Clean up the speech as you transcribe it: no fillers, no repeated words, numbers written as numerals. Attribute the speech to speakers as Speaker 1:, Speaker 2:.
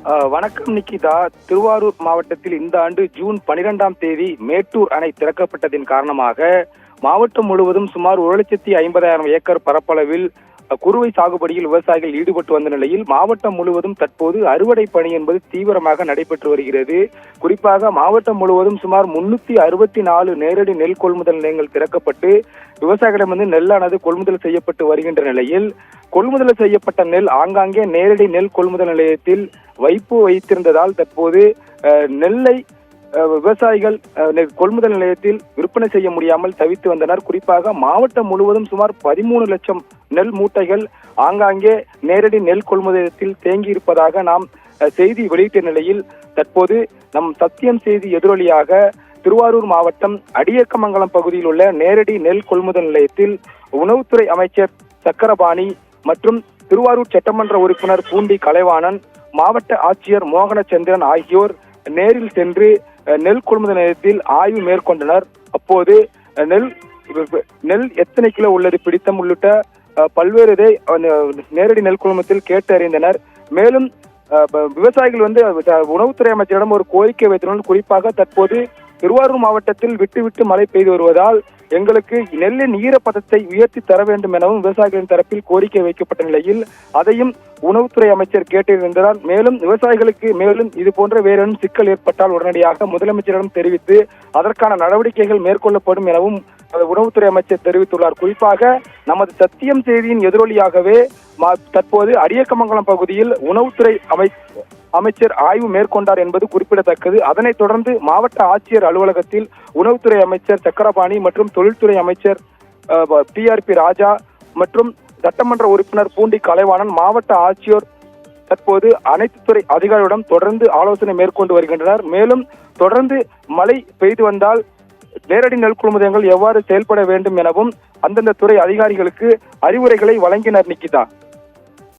Speaker 1: வணக்கம் நிக்கிதா. திருவாரூர் மாவட்டத்தில் இந்த ஆண்டு ஜூன் 12ஆம் தேதி மேட்டூர் அணை திறக்கப்பட்டதின் காரணமாக மாவட்டம் முழுவதும் சுமார் 1,50,000 ஏக்கர் பரப்பளவில் குறுவை சாகுபடியில் விவசாயிகள் ஈடுபட்டு வந்த நிலையில் மாவட்டம் முழுவதும் தற்போது அறுவடை பணி என்பது தீவிரமாக நடைபெற்று வருகிறது. குறிப்பாக மாவட்டம் முழுவதும் சுமார் 364 நேரடி நெல் கொள்முதல் நிலையங்கள் திறக்கப்பட்டு விவசாயிகளிடமிருந்து நெல்லானது கொள்முதல் செய்யப்பட்டு வருகின்ற நிலையில் கொள்முதல் செய்யப்பட்ட நெல் ஆங்காங்கே நேரடி நெல் கொள்முதல் நிலையத்தில் வைப்பு வைத்திருந்ததால் தற்போது நெல்லை விவசாயிகள் கொள்முதல் நிலையத்தில் விற்பனை செய்ய முடியாமல் தவித்து வந்தனர். குறிப்பாக மாவட்டம் முழுவதும் சுமார் 13 லட்சம் நெல் மூட்டைகள் ஆங்காங்கே நேரடி நெல் கொள்முதலத்தில் தேங்கி இருப்பதாக நாம் செய்தி வெளியிட்ட நிலையில் தற்போது நம் சத்தியம் செய்தி எதிரொலியாக திருவாரூர் மாவட்டம் அடியக்கமங்கலம் பகுதியில் உள்ள நேரடி நெல் கொள்முதல் நிலையத்தில் உணவுத்துறை அமைச்சர் சக்கரபாணி மற்றும் திருவாரூர் சட்டமன்ற உறுப்பினர் பூண்டி கலைவாணன், மாவட்ட ஆட்சியர் மோகனச்சந்திரன் ஆகியோர் நேரில் சென்று நெல் கொள்முதல் நிலையத்தில் ஆய்வு மேற்கொண்டனர். அப்போது நெல் எத்தனை கிலோ உள்ளது பிடித்தம் உள்ளிட்ட பல்வேறு நேரடி நெல் கொள்முதல் கேட்டு அறிந்தனர். மேலும் விவசாயிகள் உணவுத்துறை அமைச்சரிடம் ஒரு கோரிக்கை வைத்துள்ளனர். குறிப்பாக தற்போது திருவாரூர் மாவட்டத்தில் விட்டு விட்டு மழை பெய்து வருவதால் எங்களுக்கு நெல்லின் ஈரப்பதத்தை உயர்த்தி தர வேண்டும் எனவும் விவசாயிகளின் தரப்பில் கோரிக்கை வைக்கப்பட்ட நிலையில் அதையும் உணவுத்துறை அமைச்சர் கேட்டிருந்தார். மேலும் விவசாயிகளுக்கு மேலும் இது போன்ற வேறேனும் சிக்கல் ஏற்பட்டால் உடனடியாக முதலமைச்சரிடம் தெரிவித்து அதற்கான நடவடிக்கைகள் மேற்கொள்ளப்படும் எனவும் உணவுத்துறை அமைச்சர் தெரிவித்துள்ளார். குறிப்பாக நமது சத்தியம் செய்தியின் எதிரொலியாகவே தற்போது அரியக்கமங்கலம் பகுதியில் உணவுத்துறை அமைச்சர் ஆய்வு மேற்கொண்டார் என்பது குறிப்பிடத்தக்கது. அதனைத் தொடர்ந்து மாவட்ட ஆட்சியர் அலுவலகத்தில் உணவுத்துறை அமைச்சர் சக்கரபாணி மற்றும் தொழில்துறை அமைச்சர் PRP ராஜா மற்றும் சட்டமன்ற உறுப்பினர் பூண்டி கலைவாணன், மாவட்ட ஆட்சியர் தற்போது அனைத்து துறை அதிகாரிகளிடம் தொடர்ந்து ஆலோசனை மேற்கொண்டு வருகின்றனர். மேலும் தொடர்ந்து மழை பெய்து வந்தால் நேரடி நெல் கொள்முதல்கள் எவ்வாறு செயல்பட வேண்டும் எனவும் அந்தந்த துறை அதிகாரிகளுக்கு அறிவுரைகளை வழங்கினர். நிக்கிதா.